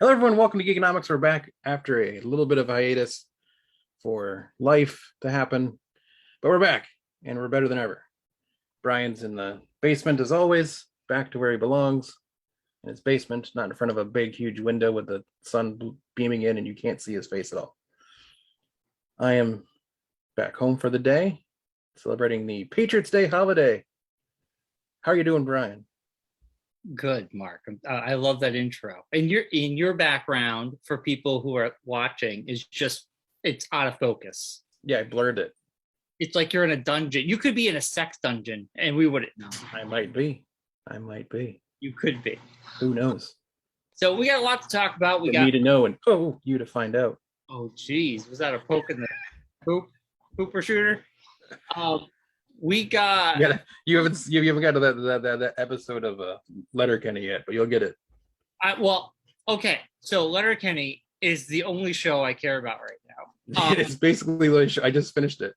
Hello, everyone. Welcome to Geekonomics. We're back after a little bit of hiatus for life to happen, but we're back and we're better than ever. Brian's in the basement as always, back to where he belongs in his basement, not in front of a big, huge window with the sun beaming in and you can't see his face at all. I am back home for the day, celebrating the Patriots Day holiday. How are you doing, Brian? Good, Mark. I love that intro. And your background for people who are watching is it's out of focus. Yeah, I blurred it. It's like you're in a dungeon. You could be in a sex dungeon and we wouldn't know. I might be. You could be. Who knows? So we got a lot to talk about. We got me to know and you to find out. Oh, geez. Was that a poke in the pooper shooter? We got. Yeah, you haven't got to that episode of Letterkenny yet, but you'll get it. Okay. So Letterkenny is the only show I care about right now. It's basically the show. I just finished it.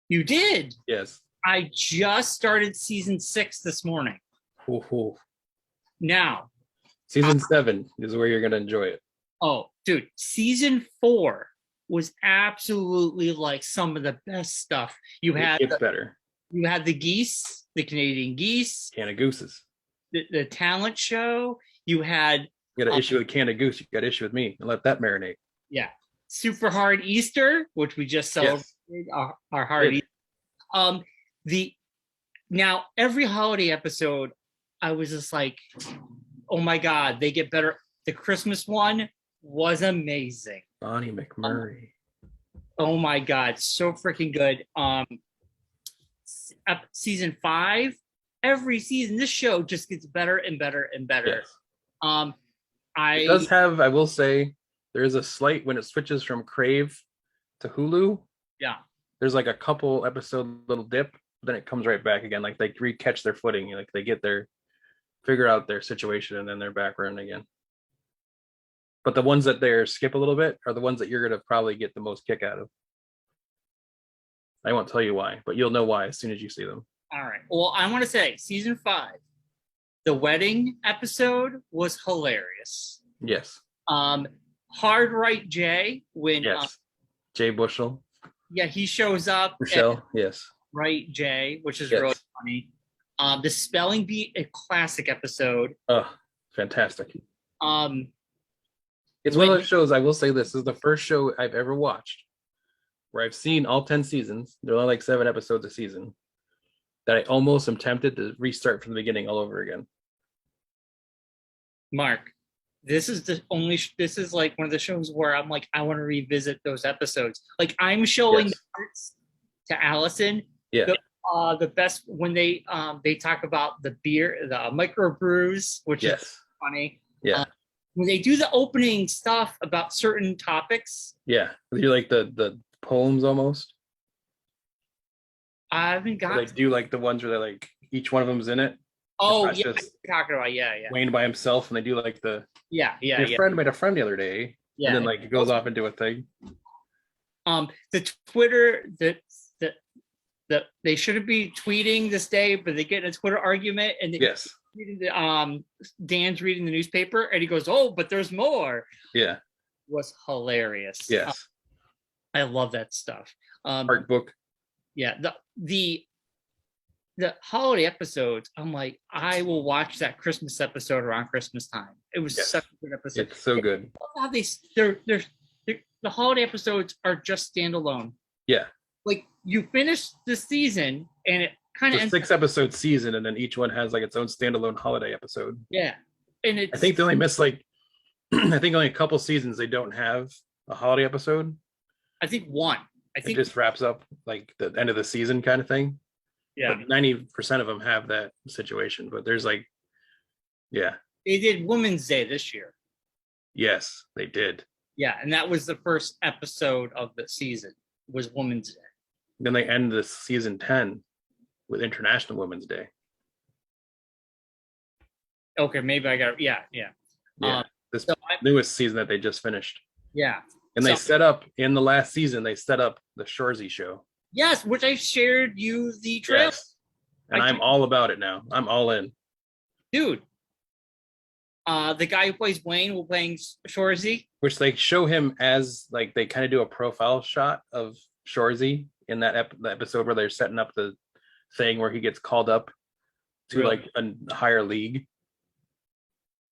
You did? Yes. I just started season 6 this morning. Ooh. Now, season 7 is where you're gonna enjoy it. Oh, dude, season 4 was absolutely like some of the best stuff. It's better. You had the geese, the Canadian geese, can of gooses, the talent show. You had got an issue with can of goose. You got an issue with me, and let that marinate. Yeah, super hard Easter, which we just celebrated. Yes. Our hard Easter. Now every holiday episode, I was just like, oh my god, they get better. The Christmas one was amazing. Bonnie McMurray. Oh my god, so freaking good. Season 5, every season this show just gets better and better and better. Yes. It does have, I will say, there is a slight when it switches from Crave to Hulu. Yeah, there's like a couple episode little dip, then it comes right back again. Like they recatch their footing, like they figure out their situation, and then they're back running again. But the ones that they skip a little bit are the ones that you're gonna probably get the most kick out of. I won't tell you why, but you'll know why as soon as you see them. All right. Well, I want to say season 5, the wedding episode was hilarious. Yes. Hard Right Jay when Jay Bushell. Yeah, he shows up. Michelle, yes. Right Jay, which is really funny. The Spelling Bee, a classic episode. Oh, fantastic. It's one of those shows, I will say this is the first show I've ever watched where I've seen all 10 seasons. There are only like 7 episodes a season that I almost am tempted to restart from the beginning all over again. Mark, this is like one of the shows where I'm like, I want to revisit those episodes. Like I'm showing the parts to Allison. Yeah. The best when they talk about the beer, the microbrews, which is funny. Yeah. When they do the opening stuff about certain topics. Yeah. You're like the poems almost. I haven't got. They do like the ones where they like each one of them's in it. Oh yeah, you're talking about Wayne by himself, and they do like the Your friend made a friend the other day. Yeah. And then like it goes off into a thing. The Twitter that they shouldn't be tweeting this day, but they get in a Twitter argument and Dan's reading the newspaper and he goes, "Oh, but there's more." Yeah. It was hilarious. Yes. I love that stuff. Art book. Yeah. The holiday episodes, I'm like, I will watch that Christmas episode around Christmas time. It was such a good episode. It's so good. How the holiday episodes are just standalone. Yeah. Like you finish the season and it kind of ends 6-episode season, and then each one has like its own standalone holiday episode. Yeah. And I think they only miss like I think only a couple seasons they don't have a holiday episode. I think one. I think it just wraps up like the end of the season kind of thing. Yeah. But 90% of them have that situation, but there's like they did Women's Day this year. Yes, they did. Yeah, and that was the first episode of the season was Women's Day. Then they end the season 10 with International Women's Day. Okay, maybe I got this newest season that they just finished. Yeah. And they set up in the last season, they set up the Shoresy show. Yes, which I shared you the trailer. Yes. And I'm all about it now. I'm all in. Dude. The guy who plays Wayne will playing Shorzy. Which they show him as like they kind of do a profile shot of Shorzy in that the episode where they're setting up the thing where he gets called up to Really? like a higher league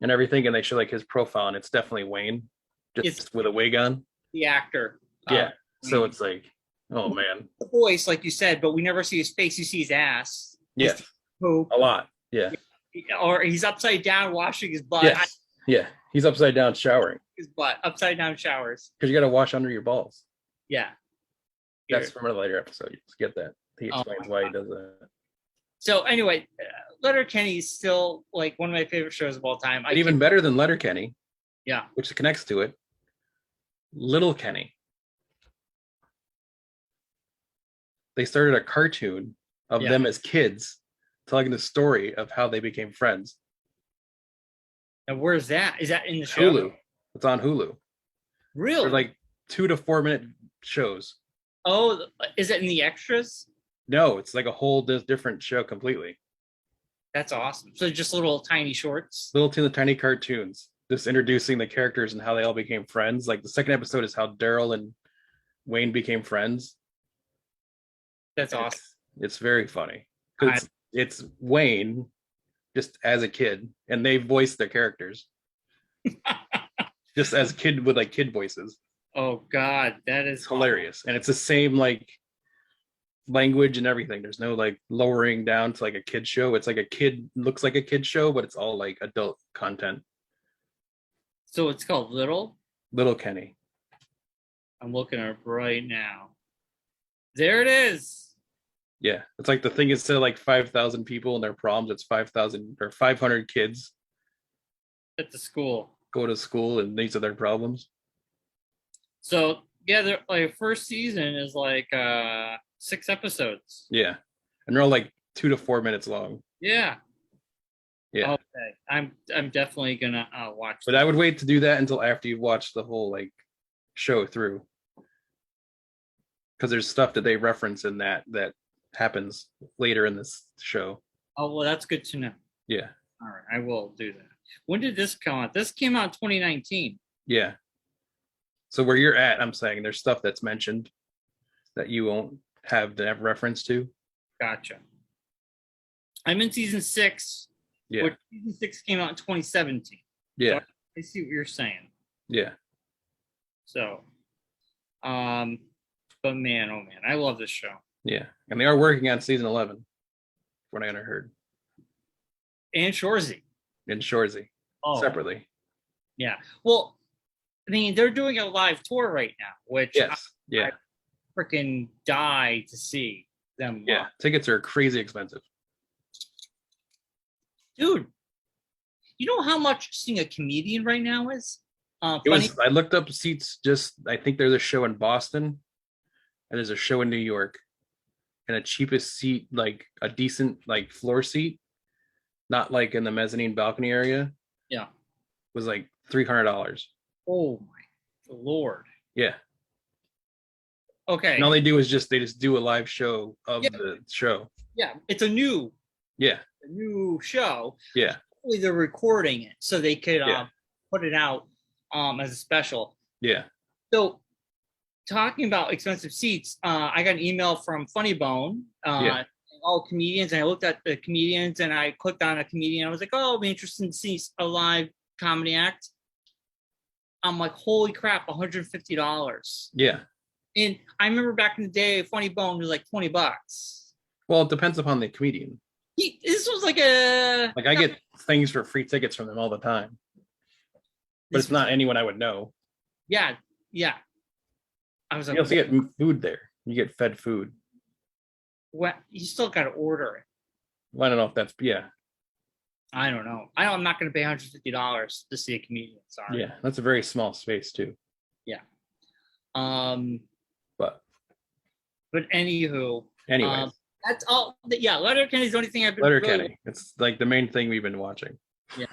and everything, and they show like his profile, and it's definitely Wayne, just It's with a wig on. the actor. Yeah. So Wayne. it's like, oh man. The voice, like you said, but we never see his face. You see his ass. Yes. Poop. A lot. Yeah. Or he's upside down washing his butt. Yes. Yeah. He's upside down showering. His butt, upside down showers. Because you got to wash under your balls. Yeah. That's from a later episode. You just get that. He explains why he does that. So anyway, Letterkenny is still like one of my favorite shows of all time. And even better than Letterkenny. Yeah. Which connects to it. Little Kenny. They started a cartoon of them as kids telling the story of how they became friends. And where's that? Is that in the show? Hulu. It's on Hulu. Really? They're like 2 to 4 minute shows. Oh, is it in the extras? No, it's like a whole different show completely. That's awesome. So just little tiny shorts. Little tiny cartoons, just introducing the characters and how they all became friends. Like the second episode is how Daryl and Wayne became friends. That's awesome. It's very funny because it's Wayne just as a kid, and they voice their characters just as a kid with like kid voices. Oh God, that is hilarious, and it's the same like language and everything. There's no like lowering down to like a kid show. It's like a kid looks like a kid show, but it's all like adult content. So it's called Little Kenny. I'm looking at it right now. There it is. Yeah, it's like the thing is to like 5,000 people and their problems. It's 5,000 or 500 kids at the school go to school, and these are their problems. So yeah, their like first season is like 6 episodes. Yeah, and they're all like 2 to 4 minutes long. Yeah. Yeah. Okay, I'm definitely gonna watch. But I would wait to do that until after you've watched the whole like show through, because there's stuff that they reference in that happens later in this show. Oh well, that's good to know. Yeah. All right, I will do that. When did this come out? This came out in 2019. Yeah. So where you're at, I'm saying there's stuff that's mentioned that you won't have reference to. Gotcha. I'm in season 6. Yeah. Which season 6 came out in 2017. Yeah. So I see what you're saying. Yeah. So, but man, oh man, I love this show. Yeah, and they are working on season 11. What I heard. And Shorzy. And Shorzy. Separately. Yeah. Well, I mean, they're doing a live tour right now, which I freaking die to see them. Yeah, tickets are crazy expensive. Dude, you know how much seeing a comedian right now is? I looked up seats. I think there's a show in Boston, and there's a show in New York, and a cheapest seat, like a decent like floor seat, not like in the mezzanine balcony area. Yeah, was like $300. Oh my Lord. Yeah. Okay. And all they do is they just do a live show of the show. Yeah, it's a new show. Yeah. Hopefully they're recording it so they could put it out as a special. Yeah. So talking about expensive seats, I got an email from Funny Bone, all comedians, and I looked at the comedians and I clicked on a comedian. I was like, oh, I'll be interested to see a live comedy act. I'm like, holy crap, $150. Yeah. And I remember back in the day, Funny Bone was like $20. Well, it depends upon the comedian. This was like I get things for free tickets from them all the time, but it's not anyone I would know. Yeah. I was like, you also get food there. You get fed food. What? You still got to order it. Well, I don't know if that's I don't know. I'm not going to pay $150 to see a comedian. Sorry. Yeah, that's a very small space too. Yeah. But anywho. Anyways. That's all. Yeah, Letterkenny's the only thing I've been. Letterkenny. Really... It's like the main thing we've been watching. Yeah.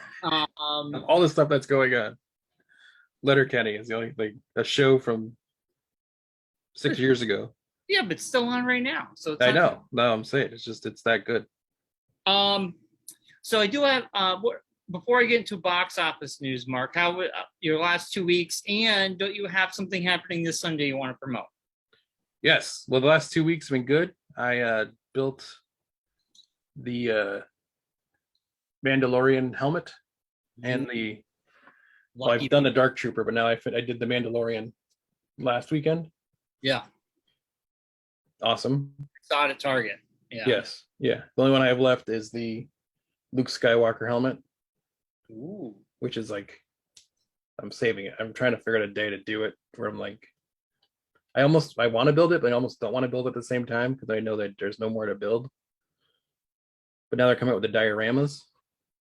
All the stuff that's going on. Letterkenny is the only thing. A show from 6 years ago. Yeah, but it's still on right now. So I know. No, I'm saying it's that good. So I do have before I get into box office news, Mark, how your last 2 weeks, and don't you have something happening this Sunday you want to promote? Yes. Well, the last 2 weeks have been good. I built the Mandalorian helmet and I've done the Dark Trooper, but now I did the Mandalorian last weekend. Yeah. Awesome. Saw it at Target. Yeah. Yes. Yeah. The only one I have left is the Luke Skywalker helmet. Ooh. Which is like, I'm saving it. I'm trying to figure out a day to do it where I'm like, I want to build it, but I almost don't want to build it at the same time because I know that there's no more to build. But now they're coming out with the dioramas.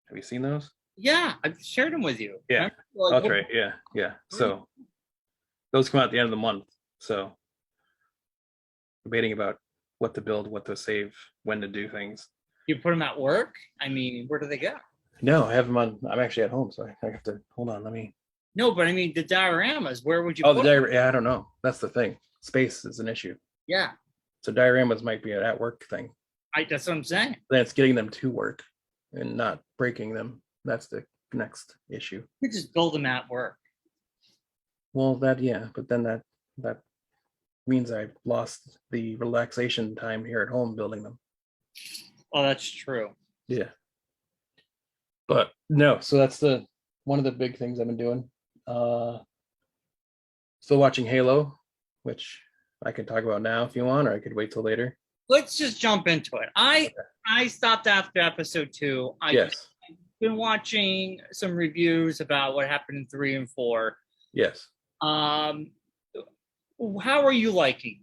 Have you seen those? Yeah, I've shared them with you. Yeah. That's right. Yeah. Yeah. So those come out at the end of the month. So debating about what to build, what to save, when to do things. You put them at work? I mean, where do they go? No, I have them on. I'm actually at home, so I have to hold on. Let me. No, but I mean the dioramas. Where would you? Oh, yeah, I don't know. That's the thing. Space is an issue. Yeah. So dioramas might be an at work thing. That's what I'm saying. Then it's getting them to work and not breaking them. That's the next issue. You just build them at work. Well, but then that means I've lost the relaxation time here at home building them. Oh, that's true. Yeah. But no, so that's one of the big things I've been doing. Still watching Halo, which I can talk about now if you want, or I could wait till later. Let's just jump into it. I stopped after episode 2. I've been watching some reviews about what happened in 3 and 4. Yes. How are you liking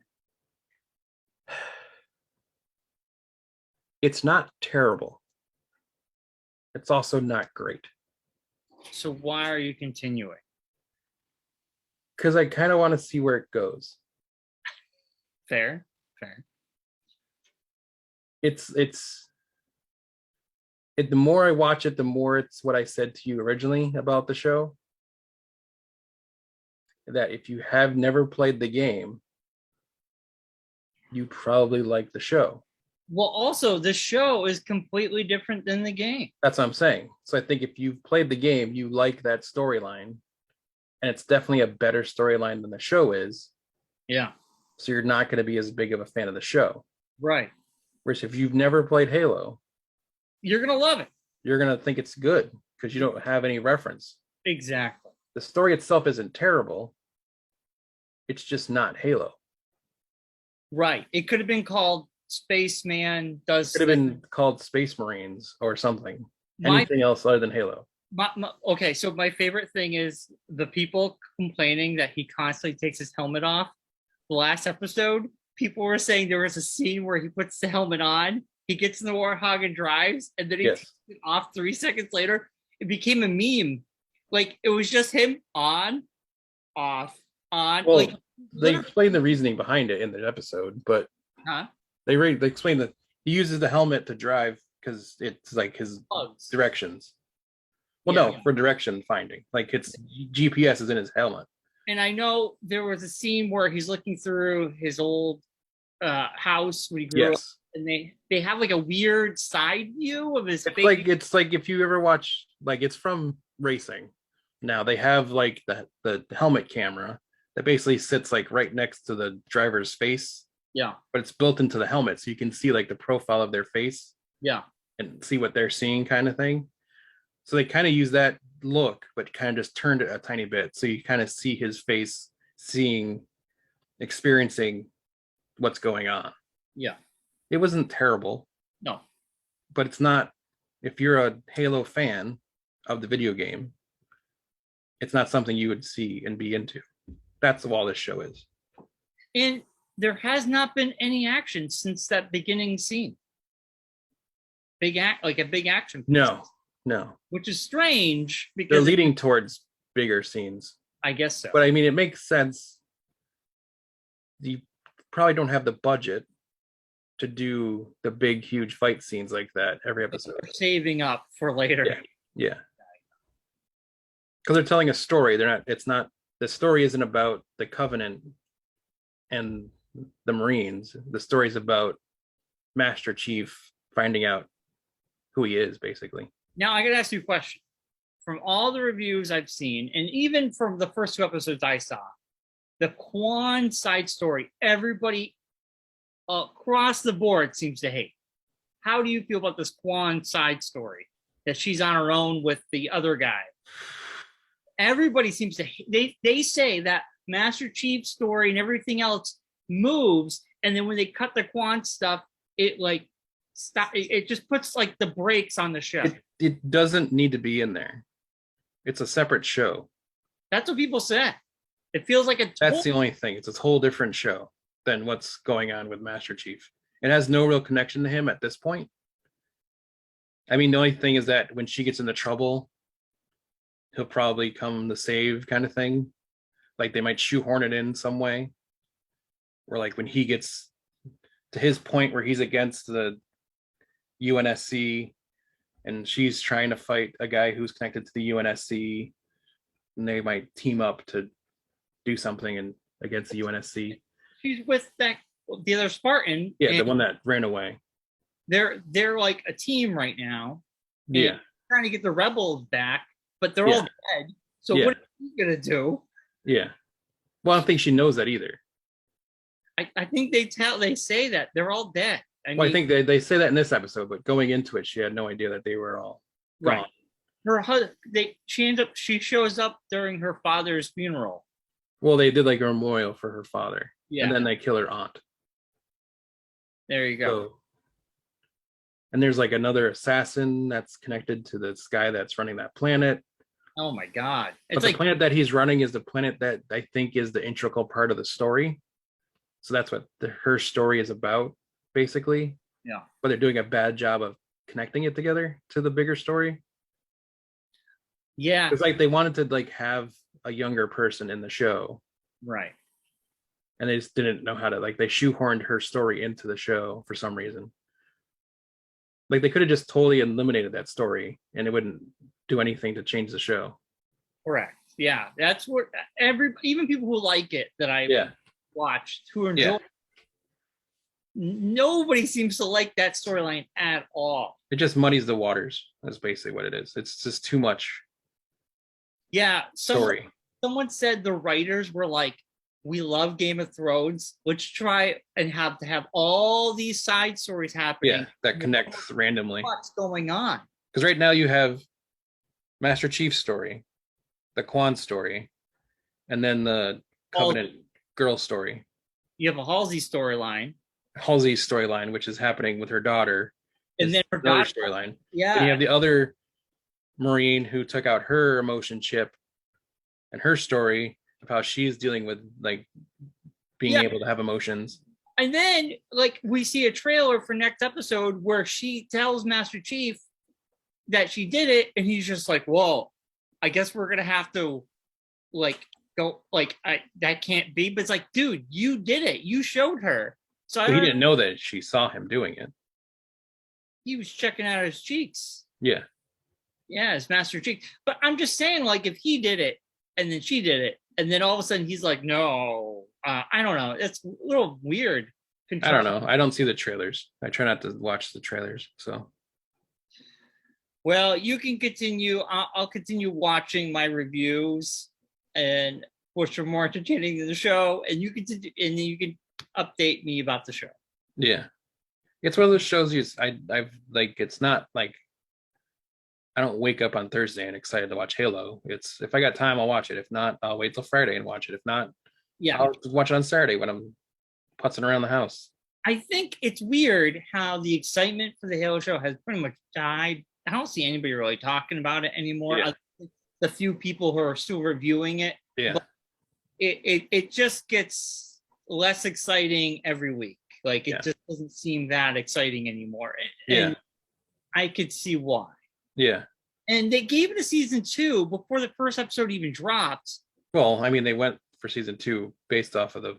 it? It's not terrible. It's also not great. So why are you continuing? Because I kind of want to see where it goes. Fair. The more I watch it, the more it's what I said to you originally about the show. That if you have never played the game, you probably like the show. Well, also, the show is completely different than the game. That's what I'm saying. So I think if you've played the game, you like that storyline. And it's definitely a better storyline than the show is. Yeah. So you're not going to be as big of a fan of the show. Right. Whereas if you've never played Halo, you're going to love it. You're going to think it's good because you don't have any reference. Exactly. The story itself isn't terrible. It's just not Halo. Right. It could have been called Spaceman Does. Could have been called Space Marines or something. Anything else other than Halo. Okay, so my favorite thing is the people complaining that he constantly takes his helmet off. The last episode, people were saying there was a scene where he puts the helmet on, he gets in the Warthog and drives, and then he takes it off 3 seconds later. It became a meme. Like, it was just him on, off, on. Well, like, they explain the reasoning behind it in the episode, but they explain that he uses the helmet to drive because it's like his directions. Well, for direction finding. Like, it's GPS is in his helmet. And I know there was a scene where he's looking through his old house when he grew up, and they have like a weird side view of his face. It's like if you ever watch, like, it's from racing. Now they have like the helmet camera that basically sits like right next to the driver's face. Yeah. But it's built into the helmet, so you can see like the profile of their face. Yeah. And see what they're seeing, kind of thing. So they kind of use that look, but kind of just turned it a tiny bit. So you kind of see his face, experiencing what's going on. Yeah. It wasn't terrible. No. But it's not, if you're a Halo fan of the video game, it's not something you would see and be into. That's all this show is. And there has not been any action since that beginning scene. Like a big action piece. No. Which is strange because they're leading towards bigger scenes. I guess so. But I mean, it makes sense. You probably don't have the budget to do the big, huge fight scenes like that every episode. They're saving up for later. Yeah. Because they're telling a story. The story isn't about the Covenant and the Marines. The story's about Master Chief finding out who he is, basically. Now I gotta ask you a question. from all the reviews I've seen, and even from the first 2 episodes I saw, the Quan side story, everybody across the board seems to hate. How do you feel about this Quan side story that she's on her own with the other guy? Everybody seems to they say that Master Chief's story and everything else moves, and then when they cut the Quan stuff, it like stop. It just puts like the brakes on the show. It doesn't need to be in there. It's a separate show. That's what people say. It feels like That's the only thing. It's a whole different show than what's going on with Master Chief. It has no real connection to him at this point. I mean, the only thing is that when she gets into trouble, he'll probably come to save, kind of thing. Like they might shoehorn it in some way. Or like when he gets to his point where he's against the UNSC and she's trying to fight a guy who's connected to the UNSC, and they might team up to do something against the UNSC. She's with the other Spartan. Yeah, the one that ran away. They're like a team right now. Yeah. Trying to get the rebels back, but they're all dead. So what are you gonna do? Yeah. Well, I don't think she knows that either. I think they say that they're all dead. I think they say that in this episode, but going into it, she had no idea that they were all gone. Right. She shows up during her father's funeral. Well, they did like a memorial for her father. Yeah. And then they kill her aunt. There you go. So, and there's like another assassin that's connected to this guy that's running that planet. Oh my God. But the planet that he's running is the planet that I think is the integral part of the story. So that's what her story is about, basically. Yeah. But they're doing a bad job of connecting it together to the bigger story. Yeah. It's like they wanted to like have a younger person in the show. Right. And they just didn't know how to, like, they shoehorned her story into the show for some reason. Like they could have just totally eliminated that story and it wouldn't do anything to change the show. Correct. Yeah. That's what even people who like it that I watched who enjoy nobody seems to like that storyline at all. It just muddies the waters. That's basically what it is. It's just too much. Yeah. Story. Someone said the writers were like, we love Game of Thrones. Let's try and have all these side stories happening. Yeah, that connect randomly. What's going on? Because right now you have Master Chief's story, the Quan story, and then the Covenant girl story. You have a Halsey storyline. Halsey's storyline, which is happening with her daughter. And then her daughter storyline. Yeah. And you have the other Marine who took out her emotion chip and her story of how she's dealing with like being able to have emotions. And then like we see a trailer for next episode where she tells Master Chief that she did it, and he's just like, whoa, I guess we're gonna have to like go like that can't be. But it's like, dude, you did it. You showed her. So he didn't know that she saw him doing it. He was checking out his cheeks. Yeah. Yeah, his Master Chief. But I'm just saying, like, if he did it and then she did it, and then all of a sudden he's like, no, I don't know. It's a little weird. I don't know. I don't see the trailers. I try not to watch the trailers. So, well, you can continue. I'll continue watching my reviews, and which are more entertaining than the show. And you can update me about the show. Yeah, it's one of those shows. I've like. It's not like I don't wake up on Thursday and excited to watch Halo. It's if I got time, I'll watch it. If not, I'll wait till Friday and watch it. If not, I'll watch it on Saturday when I'm putzing around the house. I think it's weird how the excitement for the Halo show has pretty much died. I don't see anybody really talking about it anymore. Yeah. The few people who are still reviewing it. Yeah. But it just gets less exciting every week. Like it just doesn't seem that exciting anymore. And I could see why. Yeah. And they gave it a season 2 before the first episode even dropped. Well, I mean, they went for season 2 based off of the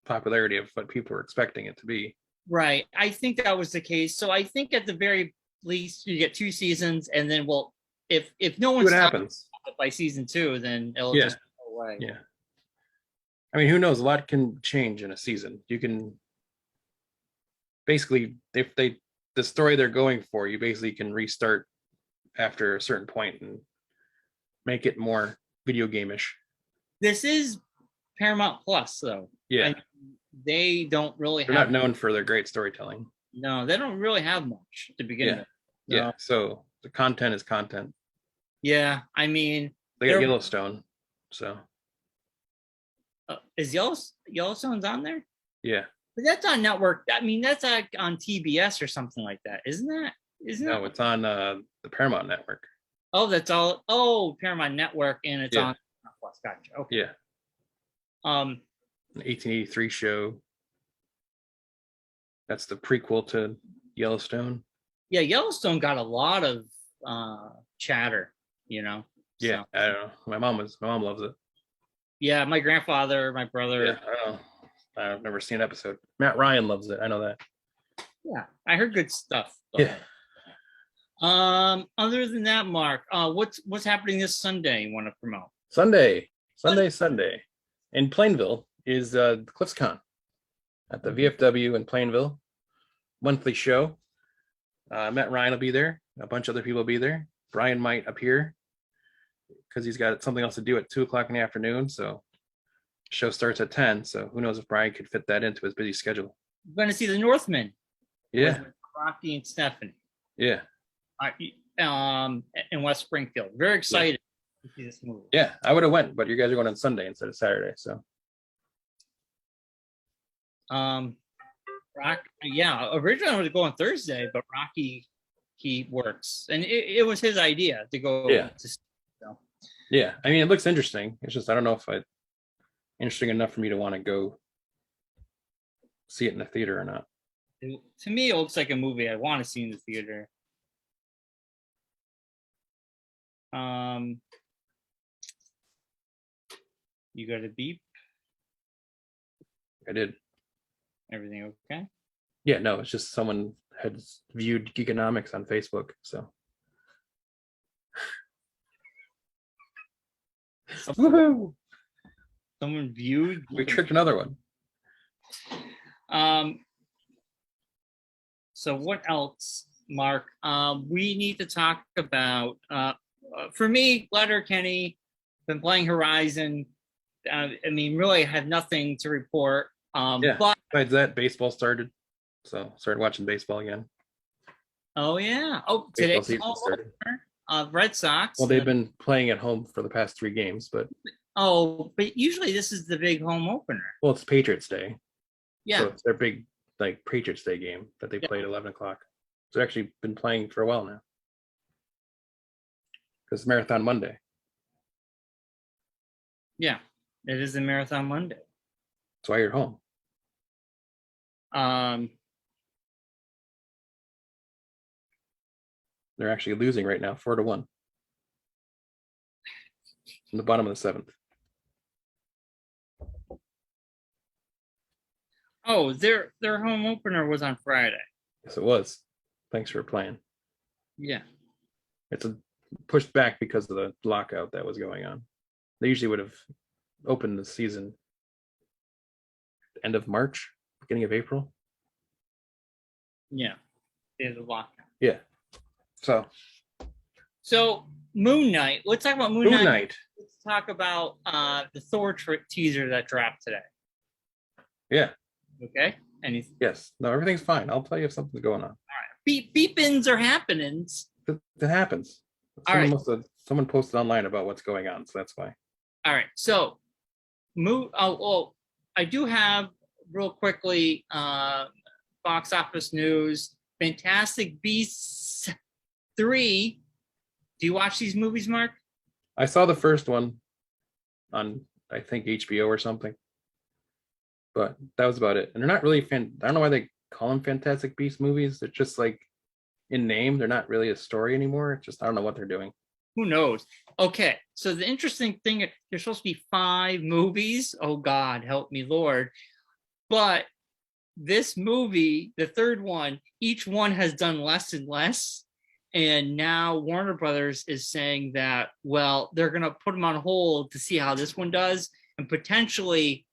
popularity of what people were expecting it to be. Right. I think that was the case. So I think at the very least you get 2 seasons, and then if no one's what happens by season 2, then it'll just go away. Yeah. I mean, who knows? A lot can change in a season. You can basically, if the story they're going for, you basically can restart after a certain point and make it more video game-ish. This is Paramount Plus, though. Yeah. They don't really They're not known for their great storytelling. No, they don't really have much to begin with. No. Yeah. So the content is content. Yeah. I mean, they got Yellowstone. So is Yellowstone's on there? Yeah. But that's on network. I mean, that's on TBS or something like that, isn't that? No, it's on the Paramount Network. Oh, that's all. Oh, Paramount Network, and it's on Plus. Gotcha. Okay. Yeah. An 1883 show. That's the prequel to Yellowstone. Yeah, Yellowstone got a lot of chatter. Yeah, so. I don't know. My mom loves it. Yeah, my grandfather, my brother. Yeah, I don't know. I've never seen an episode. Matt Ryan loves it. I know that. Yeah, I heard good stuff. Yeah. Other than that, Mark, what's happening this Sunday you want to promote? Sunday in Plainville is CliffsCon at the VFW in Plainville. Monthly show. Matt Ryan will be there. A bunch of other people will be there. Brian might appear because he's got something else to do at 2:00 in the afternoon. So the show starts at 10. So who knows if Brian could fit that into his busy schedule. We're going to see the Northmen. Yeah. With Rocky and Stephanie. Yeah. In West Springfield. Very excited to see this movie. Yeah, I would have went, but you guys are going on Sunday instead of Saturday. So originally I was going Thursday, but Rocky, he works, and it was his idea to go. Yeah, I mean, it looks interesting. It's just I don't know if it's interesting enough for me to want to go see it in the theater or not. To me, it looks like a movie I want to see in the theater. You got a beep? I did. Everything okay? Yeah, no, it's just someone had viewed Geekonomics on Facebook, so. Woohoo! Someone viewed. We tricked another one. So what else, Mark? We need to talk about. For me, Letterkenny, been playing Horizon. I mean, really had nothing to report. But besides that, baseball started, so started watching baseball again. Oh yeah! Oh, today's started. Red Sox. Well, they've been playing at home for the past 3 games, but usually this is the big home opener. Well, it's Patriots Day. Yeah, so it's their big Patriots Day game that they played at 11 o'clock. So they've actually been playing for a while now. Because it's Marathon Monday. Yeah, it is a Marathon Monday. That's why you're home. They're actually losing right now, 4-1. In the bottom of the 7th. Oh, their home opener was on Friday. Yes, it was. Thanks for playing. Yeah. It's pushed back because of the lockout that was going on. They usually would have opened the season end of March, beginning of April. Yeah. There's a lockout. Yeah. So Moon Knight. Let's talk about Moon Knight. Let's talk about the Thor teaser that dropped today. Yeah. Okay. Yes. No, everything's fine. I'll tell you if something's going on. All right. Beepins are happenings. It happens. Someone posted online about what's going on, so that's why. All right. So, I do have real quickly box office news. Fantastic Beasts 3. Do you watch these movies, Mark? I saw the first one on, I think, HBO or something. But that was about it. And they're not really I don't know why they call them Fantastic Beasts movies. They're just in name. They're not really a story anymore. It's just, I don't know what they're doing. Who knows? Okay. So the interesting thing, there's supposed to be 5 movies. Oh God, help me, Lord. But this movie, the third one, each one has done less and less. And now Warner Brothers is saying that, well, they're going to put them on hold to see how this one does and potentially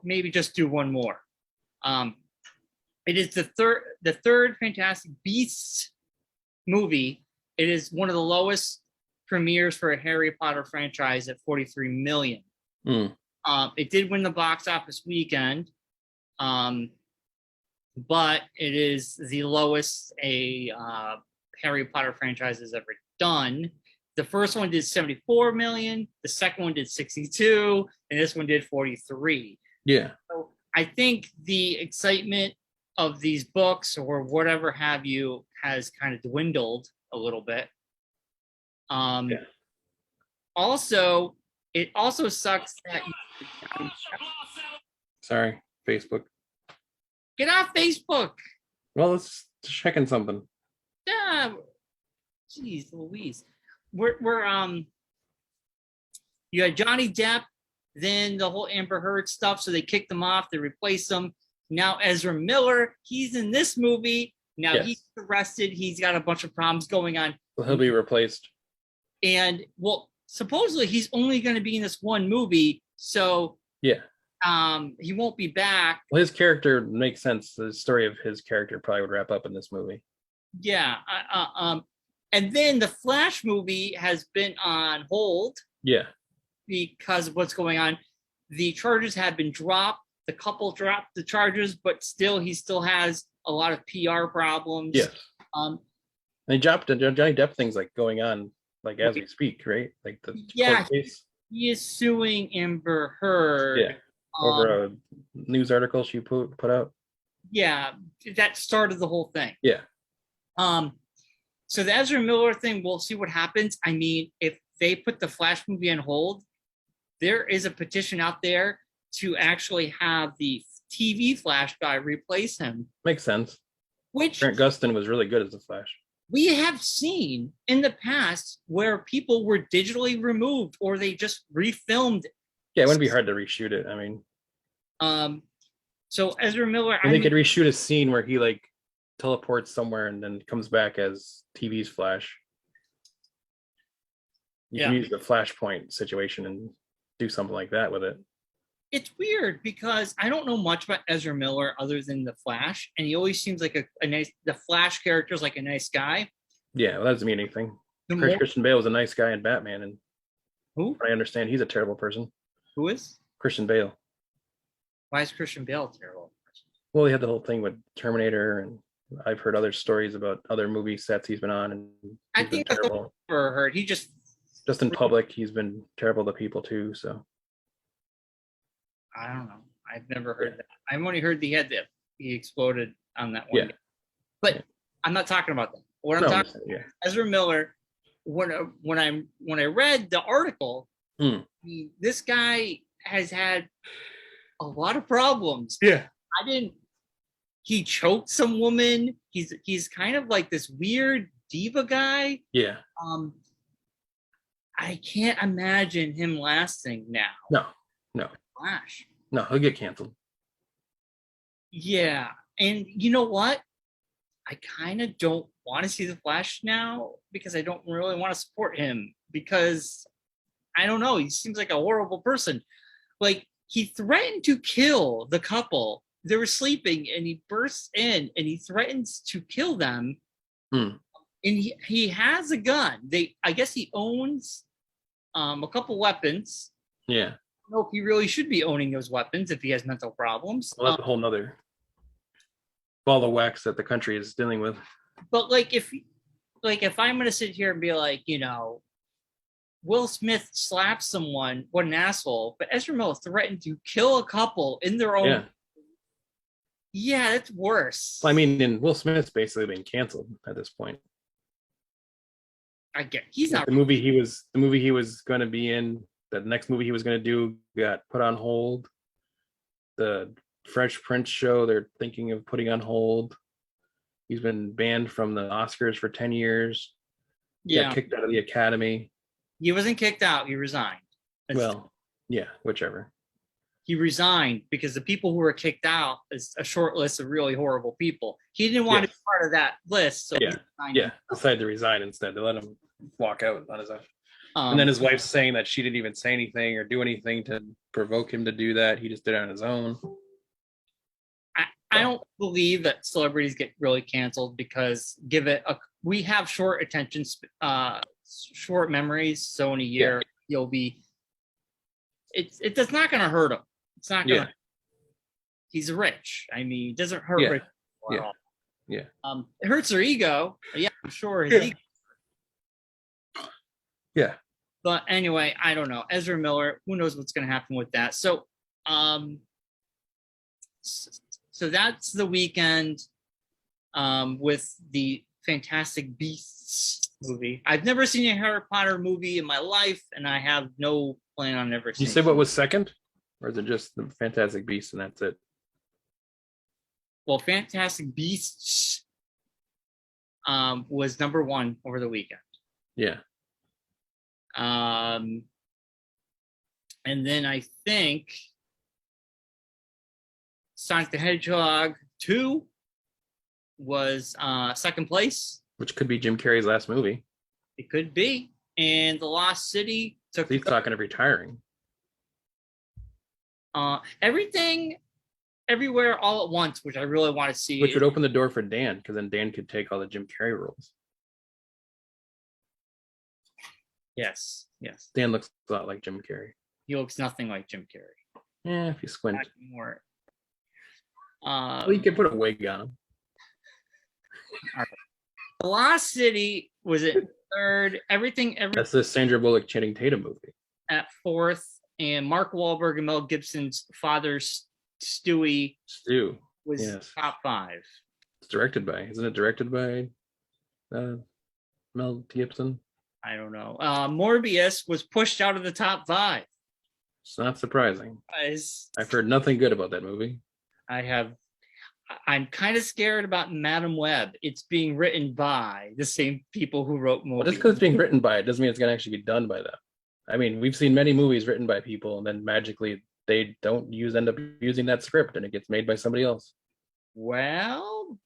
maybe just do one more. It is the third Fantastic Beasts movie. It is one of the lowest premieres for a Harry Potter franchise at 43 million. It did win the box office weekend, but it is the lowest a Harry Potter franchise has ever done. The first one did 74 million, the second one did 62, and this one did 43. Yeah. So I think the excitement of these books or whatever have you has kind of dwindled a little bit. Also, it also sucks that Sorry, Facebook. Get off Facebook. Well, let's checking something. Yeah. Jeez Louise. We're you had Johnny Depp, then the whole Amber Heard stuff, so they kicked him off, they replaced him. Now Ezra Miller, he's in this movie. Now he's arrested. He's got a bunch of problems going on. Well, he'll be replaced. And well, supposedly he's only going to be in this one movie, so he won't be back. Well, his character makes sense. The story of his character probably would wrap up in this movie. Yeah. And then the Flash movie has been on hold. Yeah. Because of what's going on. The charges have been dropped. The couple dropped the charges, but still, he still has a lot of PR problems. Yes. And he dropped the Johnny Depp thing's like going on like as we speak, right? Like the court case. He is suing Amber Heard. Yeah. Over a news article she put out. Yeah, that started the whole thing. Yeah. So the Ezra Miller thing, we'll see what happens. I mean, if they put the Flash movie on hold, there is a petition out there to actually have the TV Flash guy replace him. Makes sense. Which Grant Gustin was really good as the Flash. We have seen in the past where people were digitally removed or they just refilmed it. Yeah, it wouldn't be hard to reshoot it. I mean, so Ezra Miller, they could reshoot a scene where he like teleports somewhere and then comes back as TV's Flash. You can use the Flashpoint situation and do something like that with it. It's weird because I don't know much about Ezra Miller other than the Flash, and he always seems like a nice. The Flash character is like a nice guy. Yeah, well, that doesn't mean anything. Christian Bale was a nice guy in Batman, and who? I understand he's a terrible person. Who is? Christian Bale. Why is Christian Bale a terrible person? Well, he had the whole thing with Terminator, and I've heard other stories about other movie sets he's been on, and I think that's what I've heard. He just in public, he's been terrible to people too. So I don't know. I've never heard that. I've only heard he exploded on that one. Yeah. But I'm not talking about that. What I'm talking about, Ezra Miller. When I read the article, this guy has had a lot of problems. Yeah. He choked some woman. He's kind of like this weird diva guy. Yeah. I can't imagine him lasting now. No. Flash. No, he'll get canceled. Yeah. And you know what? I kind of don't want to see the Flash now because I don't really want to support him because I don't know. He seems like a horrible person. Like he threatened to kill the couple. They were sleeping and he bursts in and he threatens to kill them. And he has a gun. I guess he owns a couple weapons. Yeah. I don't know if he really should be owning those weapons if he has mental problems. Well, that's a whole nother ball of wax that the country is dealing with. But if I'm gonna sit here and be like, Will Smith slapped someone, what an asshole, but Ezra Miller threatened to kill a couple in their own. Yeah, that's worse. Well, I mean, and Will Smith's basically been canceled at this point. I get he's not the movie he was going to be in. The next movie he was going to do got put on hold. The Fresh Prince show they're thinking of putting on hold. He's been banned from the Oscars for 10 years. Yeah. Got kicked out of the Academy. He wasn't kicked out. He resigned. Whichever. He resigned because the people who were kicked out is a short list of really horrible people. He didn't want to be part of that list. So decided to resign instead. They let him walk out on his own. And then his wife's saying that she didn't even say anything or do anything to provoke him to do that. He just did it on his own. I don't believe that celebrities get really canceled because we have short attention short memories. So in a year, you'll be. It's not going to hurt him. It's not going to. He's rich. I mean, it doesn't hurt rich people at all. Yeah. It hurts their ego. Yeah, I'm sure his ego. Yeah. But anyway, I don't know. Ezra Miller, who knows what's going to happen with that. So that's the weekend with the Fantastic Beasts movie. I've never seen a Harry Potter movie in my life, and I have no plan on ever seeing it. You say what was second? Or is it just the Fantastic Beasts and that's it? Well, Fantastic Beasts was number 1 over the weekend. Yeah. And then I think Sonic the Hedgehog 2 was second place. Which could be Jim Carrey's last movie. It could be. And The Lost City took... He's talking of retiring. Everything, Everywhere, All at Once, which I really want to see. Which would open the door for Dan, because then Dan could take all the Jim Carrey roles. Yes. Dan looks a lot like Jim Carrey. He looks nothing like Jim Carrey. Yeah, if you squint. More. Well, you could put a wig on him. The Lost City was at 3rd. Everything. That's the Sandra Bullock Channing Tatum movie. At 4th, and Mark Wahlberg and Mel Gibson's father, Stewie, was top 5. It's directed by, isn't it directed by Mel Gibson? I don't know. Morbius was pushed out of the top 5. It's not surprising. I've heard nothing good about that movie. I'm kind of scared about Madam Web. It's being written by the same people who wrote Morbius. Well, just because it's being written by it doesn't mean it's going to actually be done by them. I mean, we've seen many movies written by people, and then magically they don't end up using that script, and it gets made by somebody else. Well,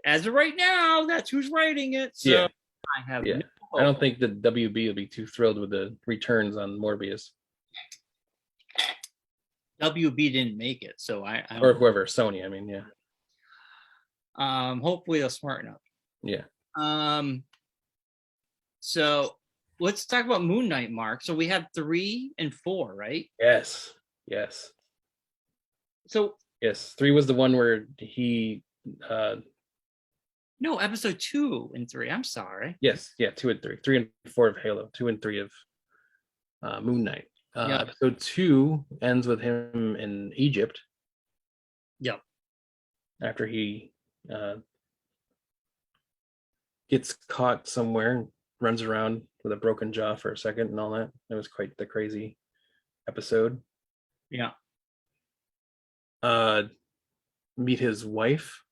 as of right now, that's who's writing it. So I have. No I don't think the WB will be too thrilled with the returns on Morbius. WB didn't make it, so I or whoever, Sony. I mean, hopefully they'll smarten up. Yeah. So let's talk about Moon Knight, Mark. So we have 3 and 4, right? Yes. So 3 was the one where he. No, episode 2 and 3. I'm sorry. Yes, 2 and 3, 3 and 4 of Halo, 2 and 3 of Moon Knight. Episode 2 ends with him in Egypt. Yep. After he gets caught somewhere, runs around with a broken jaw for a second and all that. It was quite the crazy episode. Yeah. Meet his wife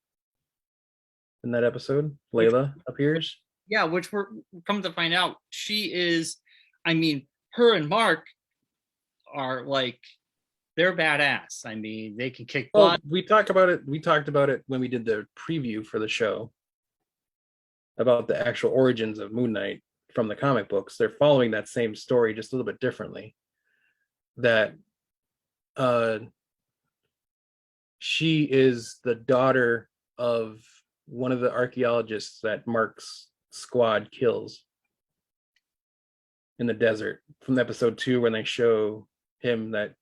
in that episode. Layla appears. Yeah, which we're come to find out, she is, I mean, her and Mark are like, they're badass. I mean, they can kick butt. We talked about it when we did the preview for the show about the actual origins of Moon Knight from the comic books. They're following that same story just a little bit differently. That she is the daughter of one of the archaeologists that Mark's squad kills in the desert, from episode 2 when they show him that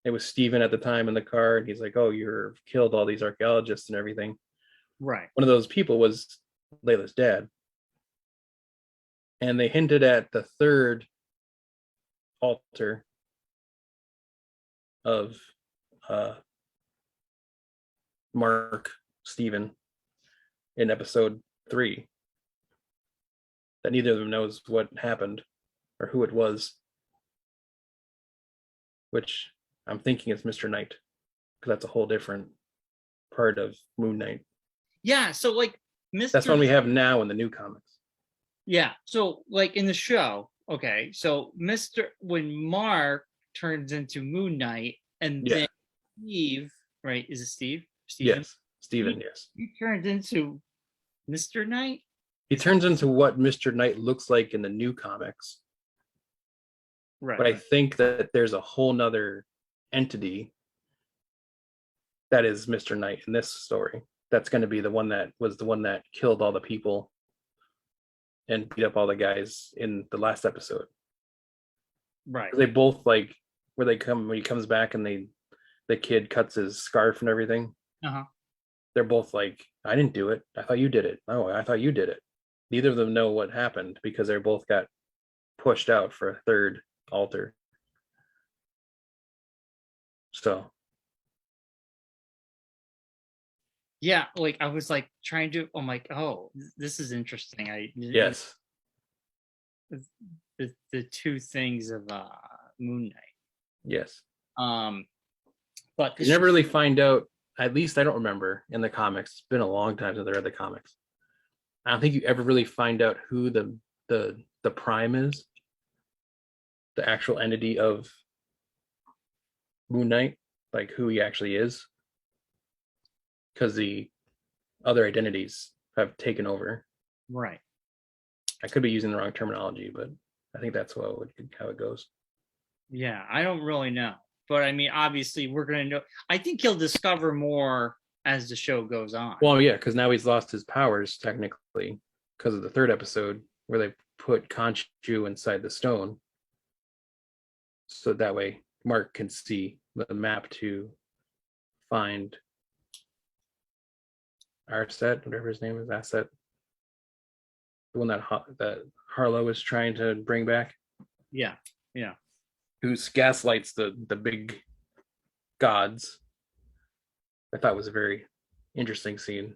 it was Steven at the time in the car, and he's like, oh, you've killed all these archaeologists and everything. Right. One of those people was Layla's dad. And they hinted at the 3rd altar of Mark, Steven, in episode 3. That neither of them knows what happened or who it was. Which I'm thinking is Mr. Knight, because that's a whole different part of Moon Knight. Yeah, so like That's one we have now in the new comics. Yeah, so like in the show, okay, so when Mark turns into Moon Knight, and then Steve, right? Is it Steve? Steven? Yes, Steven, yes. He turns into Mr. Knight? He turns into what Mr. Knight looks like in the new comics. Right. But I think that there's a whole nother entity that is Mr. Knight in this story. That's going to be the one that was the one that killed all the people and beat up all the guys in the last episode. Right. They both like when he comes back and the kid cuts his scarf and everything. Uh-huh. They're both like, I didn't do it. I thought you did it. Oh, I thought you did it. Neither of them know what happened because they both got pushed out for a third altar. So yeah, like I was like trying to. I'm like, oh, this is interesting. yes, the two things of Moon Knight. yes. But You never really find out. At least I don't remember in the comics. It's been a long time since I read the comics. I don't think you ever really find out who the Prime is, the actual entity of Moon Knight, like who he actually is, because the other identities have taken over. Right. I could be using the wrong terminology, but I think that's how it goes. Yeah, I don't really know. But I mean, obviously, we're going to know. I think he'll discover more as the show goes on. Well, yeah, because now he's lost his powers, technically, because of the third episode where they put Khonshu inside the stone. So that way Mark can see the map to find Arset, whatever his name is, Asset. The one that Harlow is trying to bring back. Yeah, yeah. Who gaslights the big gods. I thought was a very interesting scene.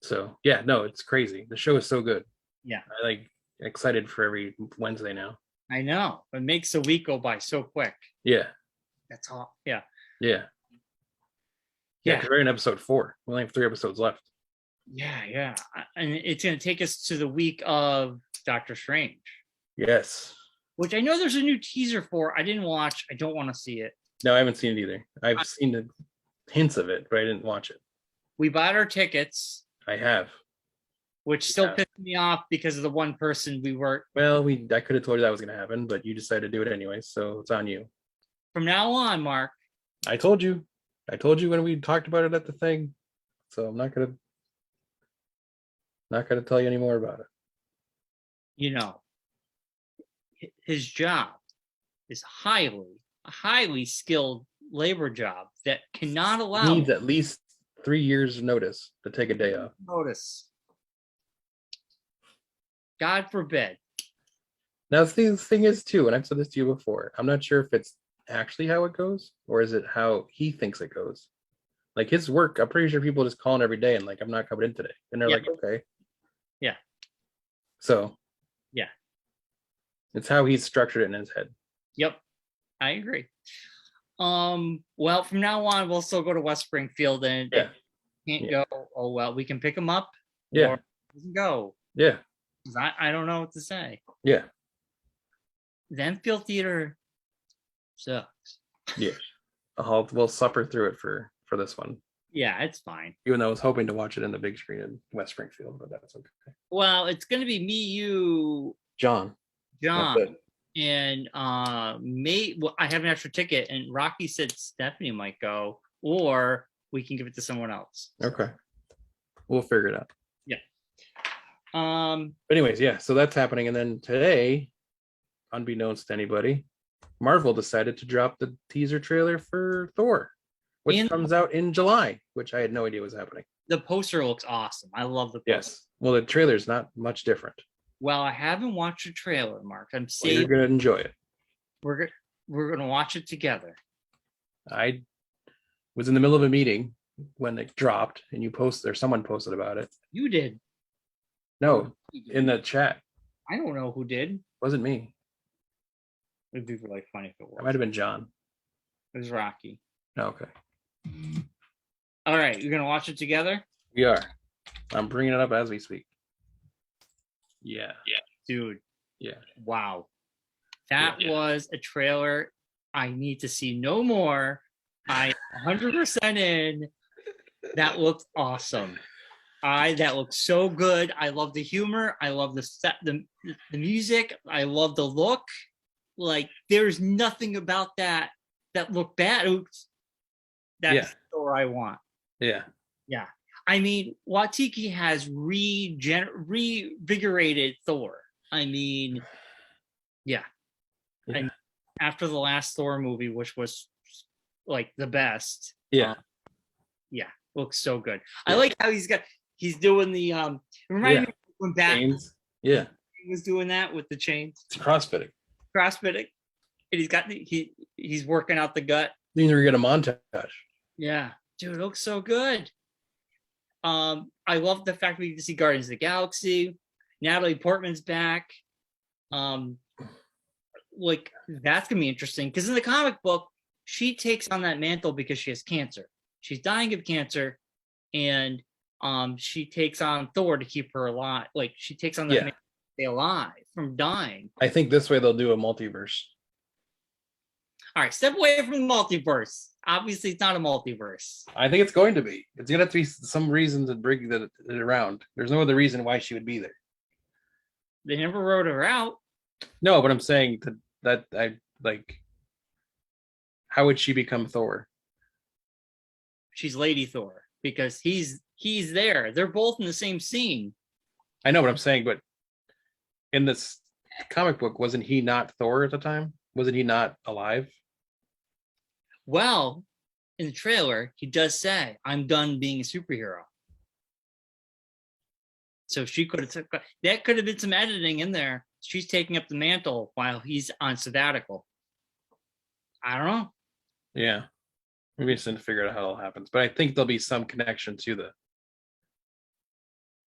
So yeah, no, it's crazy. The show is so good. Yeah. I like excited for every Wednesday now. I know. It makes a week go by so quick. Yeah. That's all. Yeah. Yeah. Yeah, because we're in episode 4. We only have 3 episodes left. Yeah, yeah. And it's going to take us to the week of Doctor Strange. Yes. Which I know there's a new teaser for. I didn't watch. I don't want to see it. No, I haven't seen it either. I've seen the hints of it, but I didn't watch it. We bought our tickets. I have. Which still pissed me off because of the one person we were. Well, I could have told you that was going to happen, but you decided to do it anyway, so it's on you. From now on, Mark. I told you when we talked about it at the thing, so I'm not gonna tell you any more about it. You know, his job is a highly skilled labor job that cannot allow. He needs at least 3 years notice to take a day off. Notice. God forbid. Now, the thing is, too, and I've said this to you before, I'm not sure if it's actually how it goes, or is it how he thinks it goes? Like his work, I'm pretty sure people just call him every day and like, I'm not coming in today. And they're like, okay. Yeah. So. Yeah. It's how he's structured it in his head. Yep. I agree. Well, from now on, we'll still go to West Springfield and can't go. Oh, well, we can pick him up. Yeah. Or go. Yeah. I don't know what to say. Yeah. The Enfield Theater sucks. Yeah. We'll suffer through it for this one. Yeah, it's fine. Even though I was hoping to watch it in the big screen in West Springfield, but that's okay. Well, it's going to be me, you, John, and well, I have an extra ticket, and Rocky said Stephanie might go, or we can give it to someone else. Okay, we'll figure it out. Yeah. But anyways, yeah. So that's happening, and then today, unbeknownst to anybody, Marvel decided to drop the teaser trailer for Thor, which comes out in July, which I had no idea was happening. The poster looks awesome. I love the poster. Yes. Well, the trailer's not much different. Well, I haven't watched the trailer, Mark. I'm saying you're gonna enjoy it. We're gonna watch it together. I was in the middle of a meeting when it dropped, and someone posted about it. You did. No, in the chat. I don't know who did. It Wasn't me. would be really funny if it was. It might have been John. It was Rocky. Okay. All right, you're gonna watch it together? We are. I'm bringing it up as we speak. Yeah. Dude. Yeah. Wow. That was a trailer I need to see no more. I 100% in. That looked awesome. That looked so good. I love the humor. I love the music. I love the look. Like there's nothing about that looked bad. That's the Thor I want. Yeah. Yeah. I mean, Watiki has revigorated Thor. I mean, yeah. And after the last Thor movie, which was like the best, Yeah. Yeah, looks so good. Yeah. I like how he's doing the remind me when Batman chains. Yeah. was doing that with the chains. It's CrossFitting. CrossFitting. And he's working out the gut. Then you get a montage. Yeah. Dude, it looks so good. I love the fact we get to see Guardians of the Galaxy. Natalie Portman's back. Like that's gonna be interesting because in the comic book, she takes on that mantle because she has cancer. She's dying of cancer, and she takes on Thor to keep her alive. Like she takes on that mantle to stay alive from dying. I think this way they'll do a multiverse. All right, step away from the multiverse. Obviously, it's not a multiverse. I think it's going to be. It's going to have to be some reason to bring it around. There's no other reason why she would be there. They never wrote her out. No, but I'm saying that I like. How would she become Thor? She's Lady Thor because he's there. They're both in the same scene. I know what I'm saying, but in this comic book, wasn't he not Thor at the time? Wasn't he not alive? Well, in the trailer, he does say, "I'm done being a superhero." So she could have that could have been some editing in there. She's taking up the mantle while he's on sabbatical. I don't know. Yeah, maybe it's to figure out how it all happens, but I think there'll be some connection to the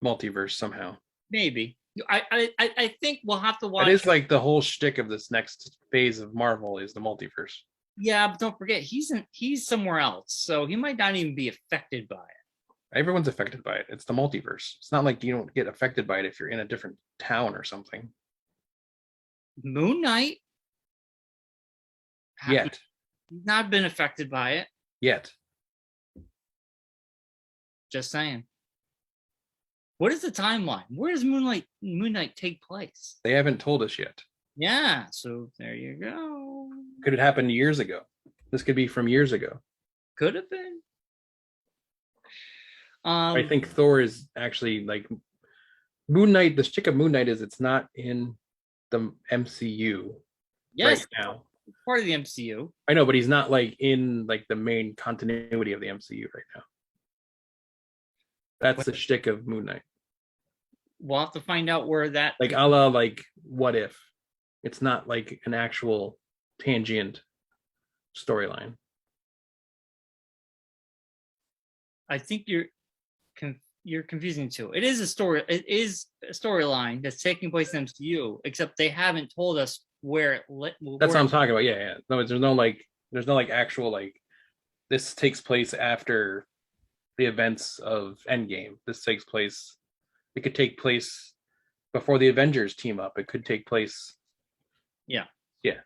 multiverse somehow. Maybe. I think we'll have to watch. It is like the whole shtick of this next phase of Marvel is the multiverse. Yeah, but don't forget he's somewhere else, so he might not even be affected by it. Everyone's affected by it. It's the multiverse. It's not like you don't get affected by it if you're in a different town or something. Moon Knight. Yet. He's not been affected by it. Yet. Just saying. What is the timeline? Where does Moon Knight take place? They haven't told us yet. Yeah, so there you go. Could it happen years ago? This could be from years ago. Could have been. I think Thor is actually like Moon Knight. The shtick of Moon Knight is it's not in the MCU right now. Part of the MCU. I know, but he's not like in like the main continuity of the MCU right now. That's the shtick of Moon Knight. We'll have to find out where that like a la like What If. It's not like an actual tangent storyline. I think you're confusing too. It is a story. It is a storyline that's taking place in MCU, except they haven't told us where it. That's what I'm talking about. Yeah. No, there's no like actual like this takes place after the events of Endgame. This takes place. It could take place before the Avengers team up. It could take place. Yeah. Yeah.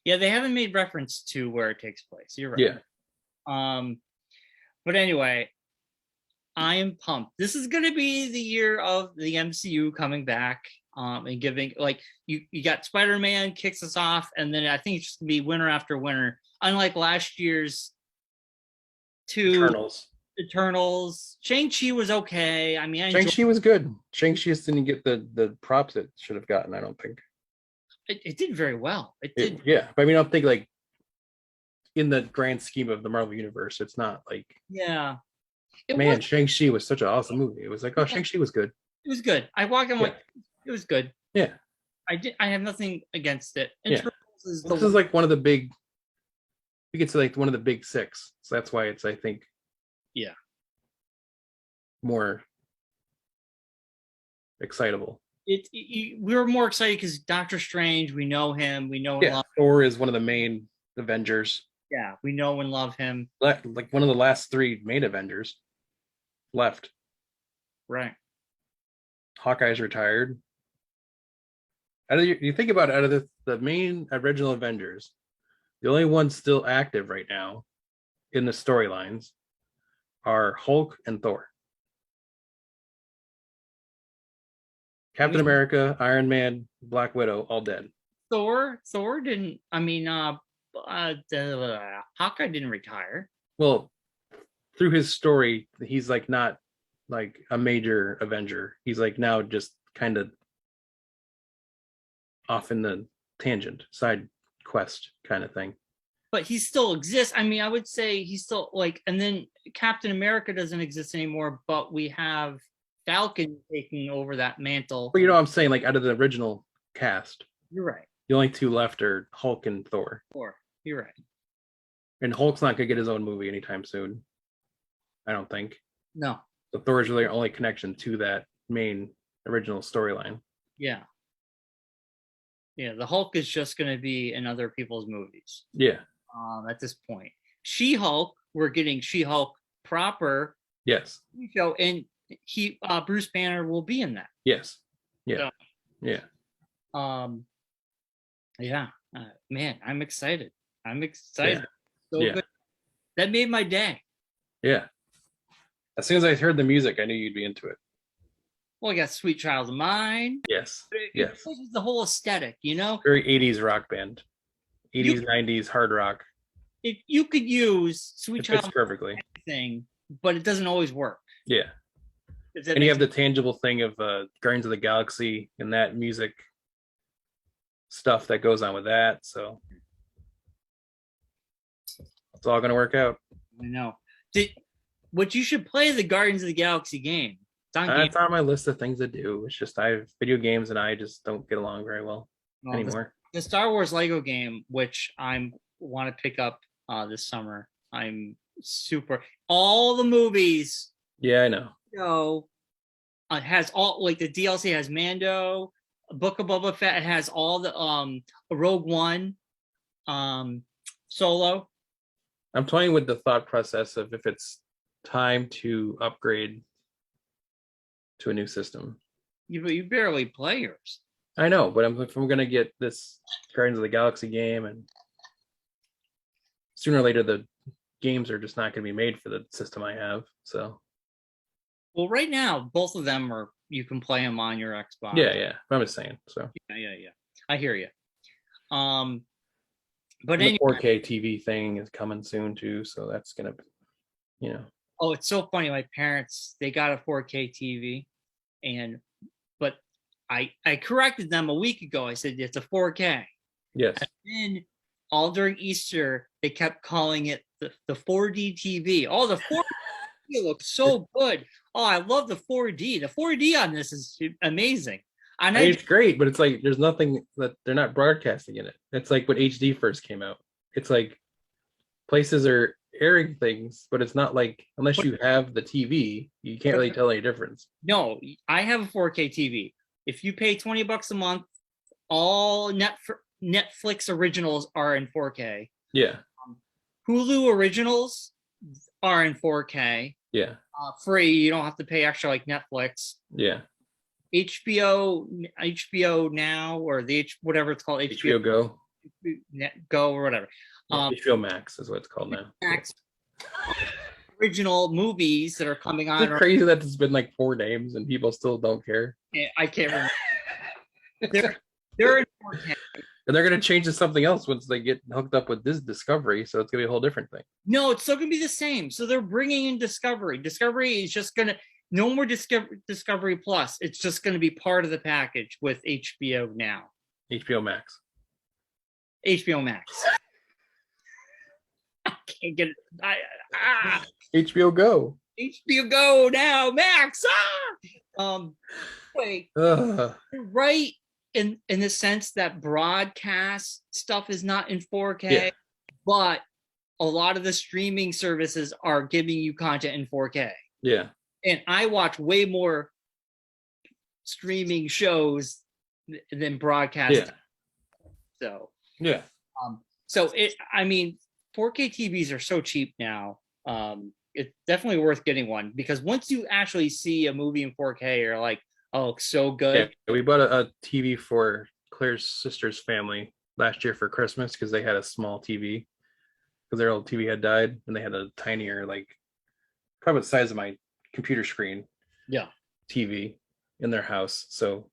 Yeah, they haven't made reference to where it takes place. You're right. Yeah. But anyway, I am pumped. This is going to be the year of the MCU coming back and giving like you got Spider-Man kicks us off, and then I think it's just going to be winter after winter. Unlike last year's two Eternals. Shang-Chi was okay. I mean, Shang-Chi was good. Shang-Chi just didn't get the props it should have gotten, I don't think. It did very well. It did. Yeah, but I mean, I don't think like in the grand scheme of the Marvel universe, it's not like Shang-Chi was such an awesome movie. It was like, oh, Shang-Chi was good. It was good. I walked in like it was good. Yeah. I have nothing against it. This is like one of the big we get to like one of the big six. So that's why it's I think more excitable. We were more excited because Doctor Strange, we know him, we know and love him. Thor is one of the main Avengers. Yeah, we know and love him. Like one of the last three main Avengers left. Right. Hawkeye's retired. You think about it, out of the main original Avengers, the only ones still active right now in the storylines are Hulk and Thor. Captain America, Iron Man, Black Widow, all dead. Thor didn't. I mean, Hawkeye didn't retire. Well, through his story, he's like not like a major Avenger. He's like now just kind of off in the tangent, side quest kind of thing. But he still exists. I mean, I would say he's still like, and then Captain America doesn't exist anymore, but we have Falcon taking over that mantle. But you know what I'm saying? Like out of the original cast, You're right. the only two left are Hulk and Thor. You're right. And Hulk's not gonna get his own movie anytime soon. I don't think. No. So Thor is really the only connection to that main original storyline. Yeah. Yeah, the Hulk is just going to be in other people's movies. Yeah. At this point, She-Hulk, we're getting She-Hulk proper. Yes. Show, and Bruce Banner will be in that. Yes. Yeah. So, yeah. Yeah. Man, I'm excited. Yeah. So yeah. good. That made my day. Yeah. As soon as I heard the music, I knew you'd be into it. Well, I got Sweet Child of Mine. Yes. Yes. The whole aesthetic, you know? Very 80s rock band. 80s, 90s hard rock. If you could use Sweet Child fits perfectly. Thing, but it doesn't always work. Yeah. And you have the tangible thing of Guardians of the Galaxy and that music stuff that goes on with that. So it's all going to work out. I know. What you should play the Guardians of the Galaxy game. It's on my list of things to do. It's just I have video games and I just don't get along very well anymore. The Star Wars Lego game, which I want to pick up this summer. I'm super all the movies. Yeah, I know. It has all like the DLC has Mando, Book of Boba Fett. It has all the Rogue One, Solo. I'm toying with the thought process of if it's time to upgrade to a new system. You barely play yours. I know, but if I'm gonna get this Guardians of the Galaxy game, and sooner or later the games are just not gonna be made for the system I have. So well, right now both of them are you can play them on your Xbox. Yeah. I'm just saying. So yeah. I hear you. But the 4K TV thing is coming soon too, so that's gonna be, you know. Oh, it's so funny. My parents, they got a 4K TV, but I corrected them a week ago. I said it's a 4K. Yes. And then all during Easter, they kept calling it the 4D TV. Oh, the 4D looks so good. Oh, I love the 4D. The 4D on this is amazing. And it's great, but it's like there's nothing that they're not broadcasting in it. It's like when HD first came out. It's like places are airing things, but it's not like unless you have the TV, you can't really tell any difference. No, I have a 4K TV. If you pay $20 a month, all Netflix originals are in 4K. Yeah. Hulu originals are in 4K. Yeah. Free. You don't have to pay extra like Netflix. Yeah. HBO Now or whatever it's called. HBO Go. Go or whatever. HBO Max is what it's called now. Max. Original movies that are coming on. It's crazy that it's been like 4 names and people still don't care. I can't remember. they're in 4K. And they're going to change to something else once they get hooked up with this Discovery. So it's going to be a whole different thing. No, it's still going to be the same. So they're bringing in Discovery. Discovery is just going to, no more Discovery Plus. It's just going to be part of the package with HBO Now. HBO Max. HBO Max. I can't get it. HBO Go. HBO Go now, Max. Wait. Right. In the sense that broadcast stuff is not in 4K, but a lot of the streaming services are giving you content in 4K. Yeah. And I watch way more streaming shows than broadcast. Yeah. So yeah. 4K TVs are so cheap now. It's definitely worth getting one because once you actually see a movie in 4K, you're like, oh, so good. Yeah, we bought a TV for Claire's sister's family last year for Christmas because they had a small TV because their old TV had died and they had a tinier, like probably the size of my computer screen TV in their house. So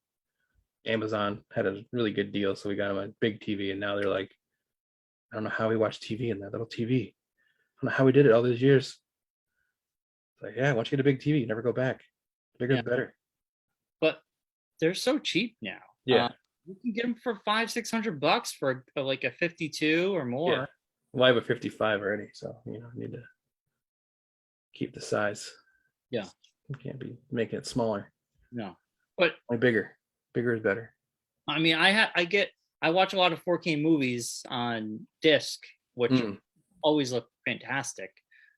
Amazon had a really good deal. So we got them a big TV and now they're like, I don't know how we watch TV in that little TV. I don't know how we did it all these years. Like, yeah, once you get a big TV, you never go back. Bigger the better. But they're so cheap now. Yeah. You can get them for $500-600 for like a 52 or more. Yeah. Well, I have a 55 already, so I need to keep the size. Yeah. You can't be making it smaller. No. But only bigger. Bigger is better. I mean, I watch a lot of 4K movies on disc, which always look fantastic.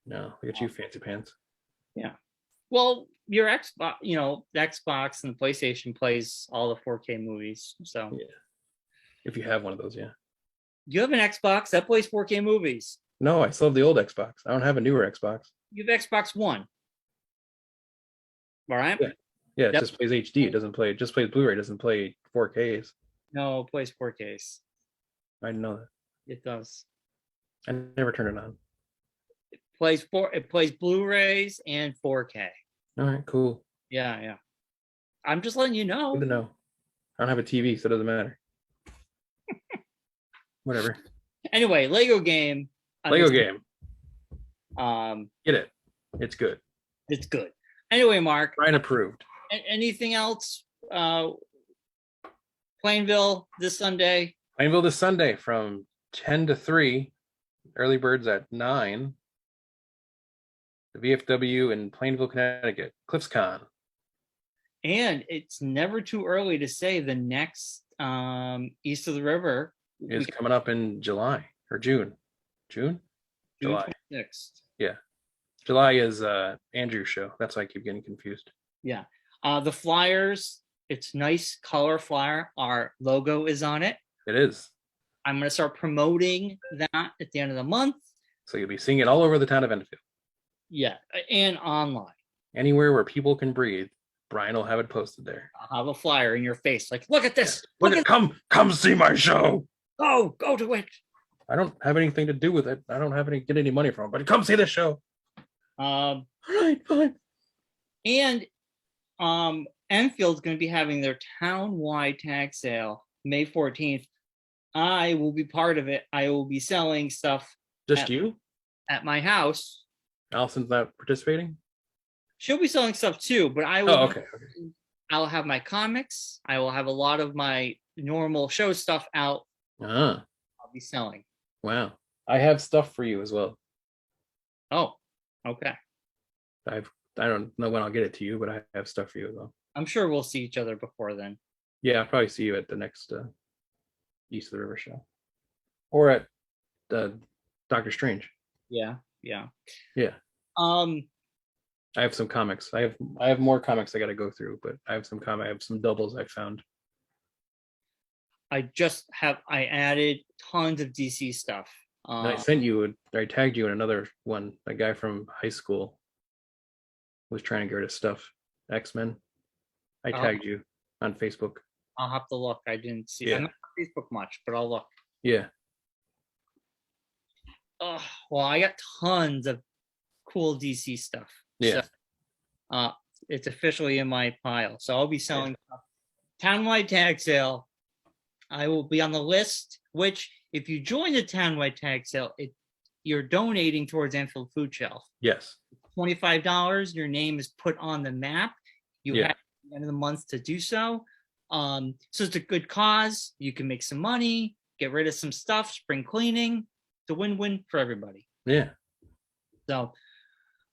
No, look at you, fancy pants. Yeah. Well, your Xbox, the Xbox and the PlayStation plays all the 4K movies. So yeah, if you have one of those, yeah. You have an Xbox that plays 4K movies. No, I still have the old Xbox. I don't have a newer Xbox. You have Xbox One. All right. Yeah, it just plays HD. It doesn't play. It just plays Blu-ray. It doesn't play 4Ks. No, it plays 4Ks. I didn't know that. It does. I never turned it on. It plays Blu-rays and 4K. All right, cool. Yeah. I'm just letting you know. Good to know. I don't have a TV, so it doesn't matter. Whatever. Anyway, Lego game. Get it. It's good. It's good. Anyway, Mark. Brian approved. Anything else? Plainville this Sunday. Plainville this Sunday from 10 to 3. Early birds at 9. The VFW in Plainville, Connecticut. CliffsCon. And it's never too early to say the next East of the River is coming up in July or June. June? July. 26th. Yeah. July is Andrew's show. That's why I keep getting confused. Yeah. The flyers, it's nice color flyer. Our logo is on it. It is. I'm going to start promoting that at the end of the month. So you'll be seeing it all over the town of Enfield. Yeah, and online. Anywhere where people can breathe, Brian will have it posted there. I'll have a flyer in your face. Like, look at this. Yeah. Come see my show. Go to it. I don't have anything to do with it. I don't have get any money from it, but come see the show. All right, fine. And Enfield's going to be having their town-wide tag sale May 14th. I will be part of it. I will be selling stuff. Just you? At my house. Allison's not participating? She'll be selling stuff too, but I will. Oh, okay. I'll have my comics. I will have a lot of my normal show stuff out. I'll be selling. Wow. I have stuff for you as well. Oh, okay. I don't know when I'll get it to you, but I have stuff for you as well. I'm sure we'll see each other before then. Yeah, I'll probably see you at the next East of the River show. Or at Doctor Strange. Yeah. I have some comics. I have more comics I got to go through, but I have some I have some doubles I found. I added tons of DC stuff. And I tagged you in another one. A guy from high school was trying to get rid of stuff. X-Men. I tagged you on Facebook. I'll have to look. I didn't see. Yeah. I'm not on Facebook much, but I'll look. Yeah. Well, I got tons of cool DC stuff. Yeah. So, it's officially in my pile. So I'll be selling stuff. Townwide tag sale. I will be on the list, which if you join the townwide tag sale, you're donating towards Enfield Food Shelf. Yes. $25. Your name is put on the map. You have the end of the month to do so. So it's a good cause. You can make some money, get rid of some stuff, spring cleaning. It's a win-win for everybody. Yeah. So,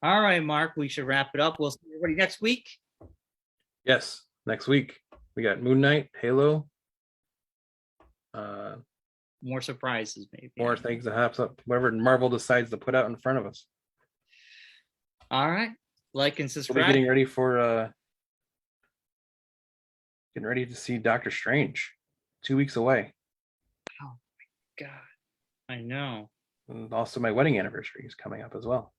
all right, Mark, we should wrap it up. We'll see everybody next week. Yes, next week. We got Moon Knight, Halo. More surprises, maybe. More things that happen. Whatever Marvel decides to put out in front of us. All right. Like and subscribe. We'll be getting ready to see Doctor Strange. 2 weeks away. Oh my God. I know. And also my wedding anniversary is coming up as well.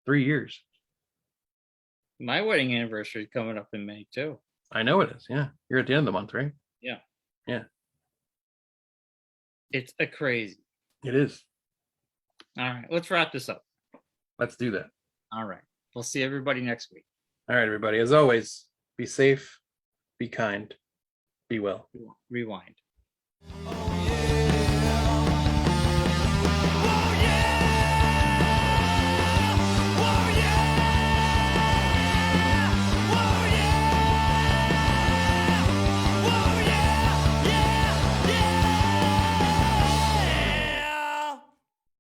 3 years. My wedding anniversary is coming up in May too. I know it is. Yeah. You're at the end of the month, right? Yeah. Yeah. It's a crazy. It is. All right. Let's wrap this up. Let's do that. All right. We'll see everybody next week. All right, everybody. As always, be safe, be kind, be well. Rewind.